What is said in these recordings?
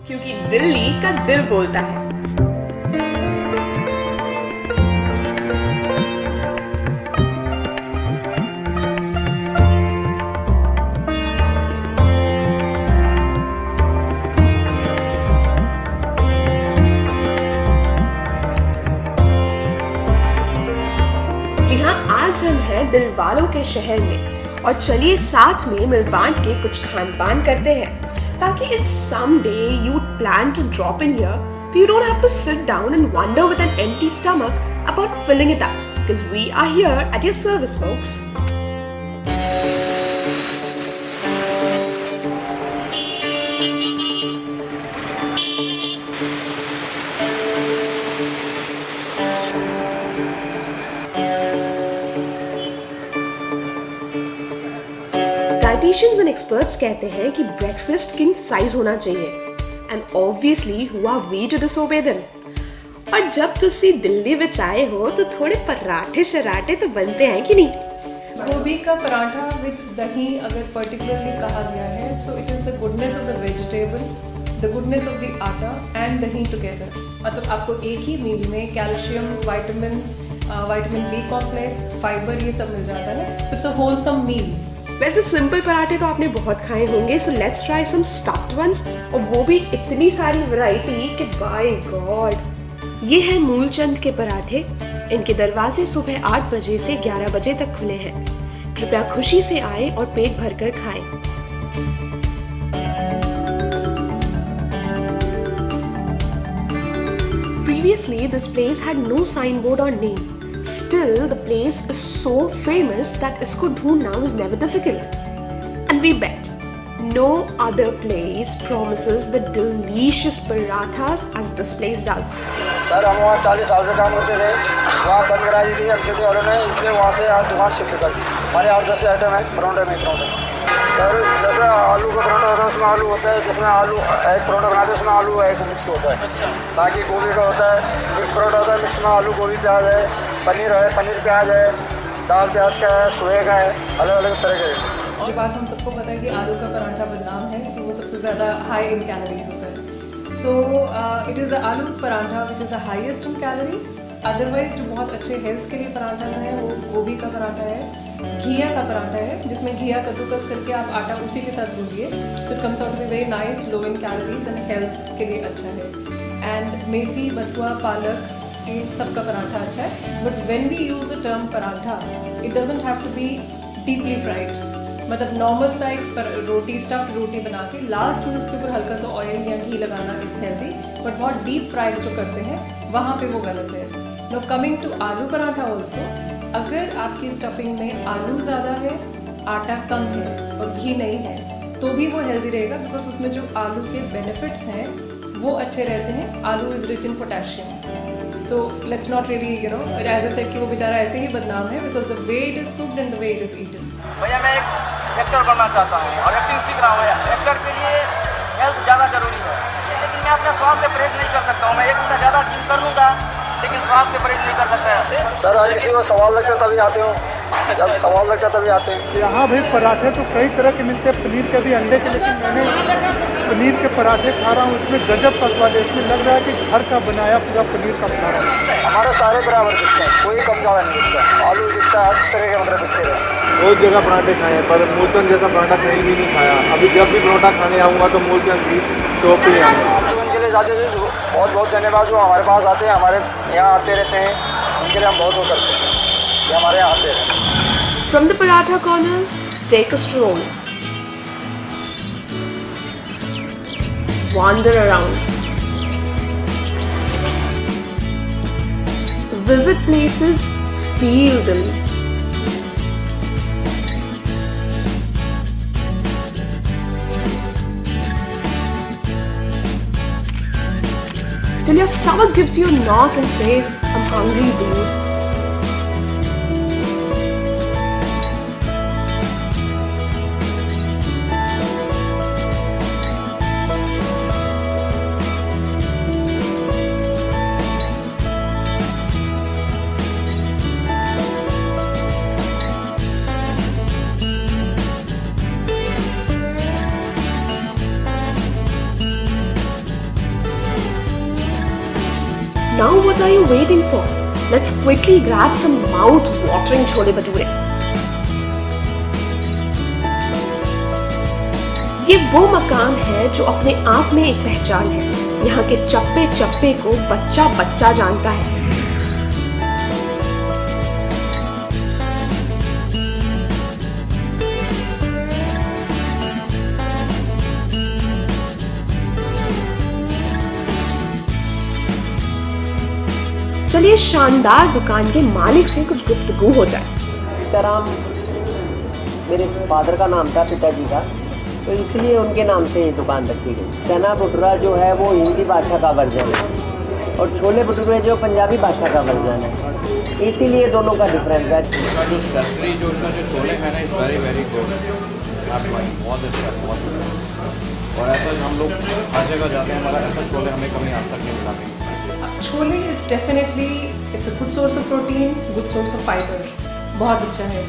क्योंकि दिल्ली का दिल बोलता है। जी हाँ, आज हम हैं दिल वालों के शहर में और चलिए साथ में मिल बांट के कुछ खान पान करते हैं ताकि if someday you plan to drop in here, so you don't have to sit down and wonder with an empty stomach about filling it up because we are here at your service, folks. Dietitians and experts कहते हैं कि breakfast king size होना चाहिए and obviously हुआ we to disobey them. और जब तुसी दिल्ली में आए हो तो थोड़े पराठे शराठे तो बनते हैं कि नहीं? गोभी का पराठा विद दही अगर पर्टिकुलरली कहा गया है, so it is the goodness of the vegetable, the goodness of the atta and dahi together. मतलब आपको एक ही मील में calcium, vitamins, vitamin B complex, fibre, ये सब मिल जाता है। So it's a wholesome meal. वैसे सिंपल पराठे तो आपने बहुत खाए होंगे, so let's try some stuffed ones, और वो भी इतनी सारी वैरायटी कि बाय गॉड। ये है मूलचंद के पराठे। इनके दरवाजे सुबह 8 बजे से 11 बजे तक खुले हैं। कृपया खुशी से आए और पेट भरकर खाएं। Previously, this place had no signboard or name. Still, the place is so famous that इसको ढूंढना was never difficult. And we bet no other place promises the delicious parathas as this place does. Sir हम वहाँ 40 साल से काम करते थे, वहाँ बंद करा दी थी एमसीडी वालों ने, इसलिए वहाँ से यहाँ दुकान शिफ्ट कर दी। हमारे 8-10 आइटम है पराठे में। सर जैसे आलू का पराठा होता है उसमें आलू होता है, जिसमें आलू एक पराठा बनाते हैं उसमें आलू एक मिक्स होता है। बाकी गोभी का होता है मिक्स पराठा होता है, मिक्स में आलू गोभी प्याज है, पनीर है, पनीर प्याज है, दाल प्याज का है, सोए का है, अलग अलग तरह के। जो बात हम सबको पता है कि आलू का पराठा बदनाम है कि वो सबसे ज़्यादा हाई इन कैलोरीज होता है। सो इट इज़ द आलू paratha which is the highest in calories. Otherwise जो बहुत अच्छे हेल्थ के लिए पराठाज हैं वो गोभी का पराठा है, घिया का पराठा है जिसमें घिया कद्दूकस करके आप आटा उसी के साथ गूंदिए। So it comes out to be very nice, low in calories and health के लिए अच्छा है। एंड मेथी, बथुआ, पालक, इन सब का पराठा अच्छा है। But when we use the term paratha, it doesn't have to be deeply fried. मतलब नॉर्मल सा एक रोटी, स्टफ्ड रोटी बना के लास्ट में उसके ऊपर हल्का सा ऑयल या घी लगाना इज़ हेल्दी। बट बहुत डीप फ्राइड जो करते हैं वहाँ पे वो गलत है। नो कमिंग टू आलू पराठा ऑल्सो, अगर आपकी स्टफिंग में आलू ज़्यादा है, आटा कम है और घी नहीं है तो भी वो हेल्दी रहेगा, बिकॉज उसमें जो आलू के बेनिफिट्स हैं वो अच्छे रहते हैं। Aloo is rich in potassium. So let's not really as a said कि वो बेचारा ऐसे ही बदनाम है, because the way it is cooked and the way it is eaten. भैया मैं एक एक्टर बनना चाहता हूँ और एक्टिंग सीख रहा हूँ। एक्टर के लिए हेल्थ ज़्यादा जरूरी है, लेकिन मैं अपने स्वास्थ्य से परहेज नहीं कर सकता हूँ। मैं 1 घंटा ज़्यादा जिम कर लूँगा लेकिन स्वास्थ्य से परहेज नहीं कर सकता। सर आज किसी को सवाल लगता तभी आते हो, जब सवाल लगता तभी आते हैं। यहाँ भी पराठे तो कई तरह के मिलते हैं, पनीर के भी, अंडे के, लेकिन मैंने पनीर के पराठे खा रहा हूँ, उसमें गजब का स्वाद है। इसमें लग रहा है कि घर का बनाया पूरा पनीर का पराठा। हमारे सारे बराबर दिखते हैं, कोई कम ज़्यादा नहीं दिखता। आलू दिखता है, हर तरह के मतलब दिखते हैं। बहुत जगह पराठे खाए हैं पर मूलचंद जैसा पराठा कहीं भी नहीं खाया। अभी जब भी पराठा खाने आऊँगा तो मूलचंद की शॉप पे आऊँगा। उनके लिए ज़्यादा बहुत बहुत धन्यवाद जो हमारे पास आते हैं, हमारे यहाँ आते रहते हैं, उनके लिए हम बहुत वो करते हैं कि हमारे यहाँ आते हैं। From the Paratha Corner, take a stroll. Wander around. Visit places, feel them. Till your stomach gives you a knock and says, I'm hungry, dude. now what are you waiting for? Let's quickly grab some mouth-watering chole bhature. ये वो मकान है जो अपने आप में एक पहचान है। यहाँ के चप्पे चप्पे को बच्चा बच्चा जानता है। चलिए शानदार दुकान के मालिक से कुछ गुफ्तगू हो जाए। सीताराम मेरे फादर का नाम था, पिताजी का, तो इसलिए उनके नाम से ये दुकान रखी गई। चना भटूरा जो है वो हिंदी भाषा का वर्जन है और छोले भटूरे जो पंजाबी भाषा का वर्जन है, इसीलिए दोनों का डिफरेंस है। जो सब्जी जो उसका जो छोले है ना, इज़ वेरी वेरी गुड। बहुत अच्छा, बहुत अच्छा। और ऐसा हम लोग हर जगह जाते हैं, हमारा ऐसा छोले हमें कभी आज तक नहीं मिला। Chole is definitely it's a good source of protein, good source of fibre, बहुत अच्छा है।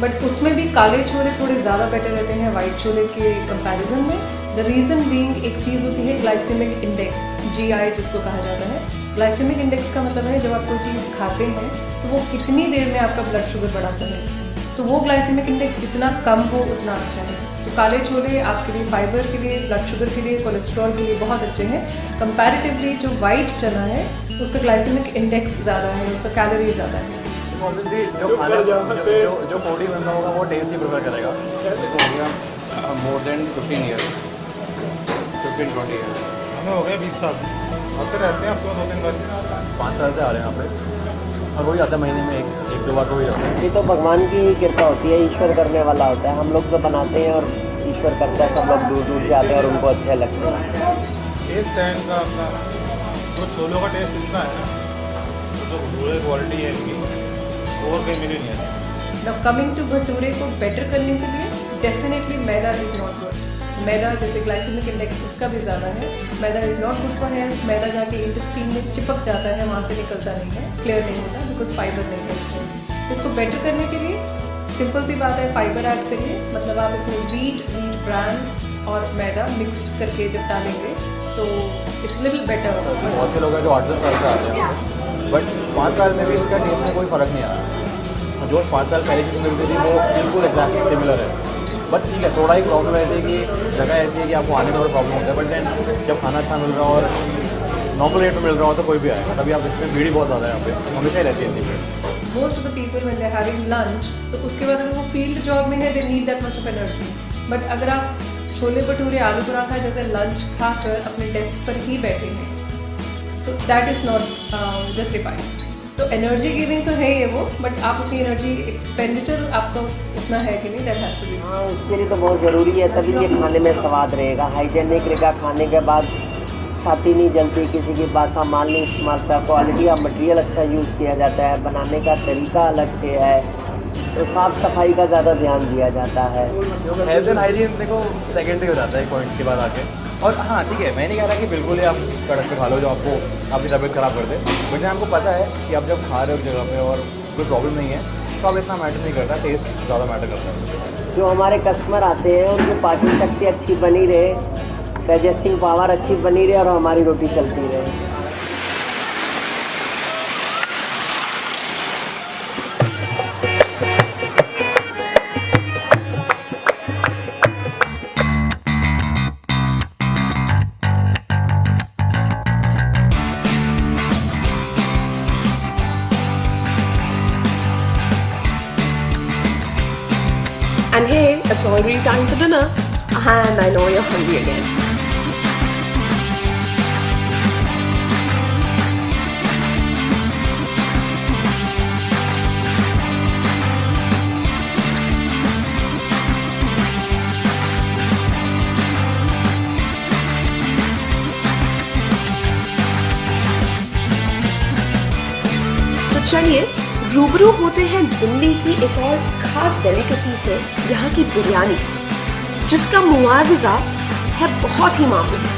बट उसमें भी काले छोले थोड़े ज़्यादा बेटर रहते हैं वाइट छोले के कंपैरिजन में। द रीज़न बीइंग एक चीज़ होती है ग्लाइसेमिक इंडेक्स, GI जिसको कहा जाता है। ग्लाइसेमिक इंडेक्स का मतलब है जब आप कोई चीज़ खाते हैं तो वो कितनी देर में आपका ब्लड शुगर बढ़ाता है। तो वो ग्लाइसेमिक इंडेक्स जितना कम हो उतना अच्छा है। तो काले छोले आपके लिए फाइबर के लिए, ब्लड शुगर के लिए, कोलेस्ट्रॉल के लिए बहुत अच्छे हैं। कंपैरेटिवली जो वाइट चना है उसका ग्लाइसेमिक इंडेक्स ज़्यादा है, उसका कैलोरी ज़्यादा है। ऑब्वियसली जो खाना जो फूडी बंदा होगा वो टेस्ट ही प्रेफर करेगा। तो हो गया मोर देन 15 ईयर, 15-20 ईयर हमें हो गया 20 साल। आते रहते हैं आपको 2-3 बार? 5 साल से आ रहे हैं यहाँ पे, और वही आता है महीने में एक दो बार तो ही आता है। ये तो भगवान की ही कृपा होती है, ईश्वर करने वाला होता है। हम लोग तो बनाते हैं और ईश्वर करता है। सब लोग दूर दूर से आते हैं और उनको अच्छे लगते हैं। टेस्ट है इनका अपना, तो छोलों का टेस्ट इतना है ना, तो जो भटूरे क्वालिटी है इनकी और कहीं मिली नहीं है। नाउ कमिंग टू भटूरे को बेटर करने के लिए definitely maida is not good. Maida जैसे ग्लाइसेमिक इंडेक्स उसका भी ज़्यादा है। Maida is not good for health. Maida जाके इंटेस्टाइन में चिपक जाता है, वहाँ से निकलता नहीं है, क्लियर नहीं होता, बिकॉज फाइबर नहीं है इसमें। इसको बेटर करने के लिए सिंपल सी बात है, फाइबर ऐड करिए। मतलब आप इसमें वीट ब्रान और मैदा मिक्सड करके जब डालेंगे तो इट्स लिटिल बेटर होगा। बहुत से लोग हैं जो 8-10 साल से आते हैं, बट 5 साल में भी इसका टेस्ट में कोई फ़र्क नहीं आया। जो 5 साल पहले चीज़ मिलती थी वो बिल्कुल एग्जैक्टली सिमिलर है। बट ठीक है, थोड़ा ही प्रॉब्लम ऐसी है कि जगह ऐसी है कि आपको आने में थोड़ा प्रॉब्लम होता है। बट देन जब खाना अच्छा मिल रहा हो और नॉर्मल रेट में मिल रहा हो तो कोई भी आएगा। तभी आप इसमें भीड़ बहुत ज़्यादा है यहाँ पे, हमेशा ही रहती है इतनी भीड़। Most of the people when they are having lunch, तो उसके बाद अगर वो फील्ड जॉब में है, they need that much of energy. But अगर आप छोले भटूरे आलू पराठा जैसे लंच खाकर अपने डेस्क पर ही बैठे हैं, so that is not justified. तो एनर्जी गिविंग तो है ये वो, बट आप अपनी एनर्जी एक्सपेंडिचर आपका उतना है कि नहीं, दैट हैज़ टू बी। हाँ, उसके लिए तो बहुत ज़रूरी है, तभी ये खाने में स्वाद रहेगा, हाइजेनिक रहेगा। खाने के बाद छाती नहीं जलती, किसी की बात का माल नहीं इस्तेमाल, क्वालिटी ऑफ मटेरियल अच्छा यूज़ किया जाता है, बनाने का तरीका अलग से है, तो साफ़ सफाई का ज़्यादा ध्यान दिया जाता है। हेल्थ एंड हाइजीन देखो सेकेंडरी हो जाता है एक पॉइंट के बाद आके। और हाँ ठीक है, मैं नहीं कह रहा कि बिल्कुल ही आप कड़क पे खा लो जो आपको आपकी तबीयत ख़राब कर दे, बट आपको पता है कि आप जब खा रहे हो एक जगह पे और कोई प्रॉब्लम नहीं है तो अब इतना मैटर नहीं करता, टेस्ट ज़्यादा मैटर करता है। जो हमारे कस्टमर आते हैं उनकी पाचन शक्ति अच्छी बनी रहे, डाइजेस्टिंग पावर अच्छी बनी रहे और हमारी रोटी चलती रहे। And hey, it's already time for dinner. And I know you're hungry again. तो चलिए रूबरू होते हैं दिल्ली की एक और खास डेलिकेसी से, यहाँ की बिरयानी, जिसका मुआवजा है बहुत ही मामूली।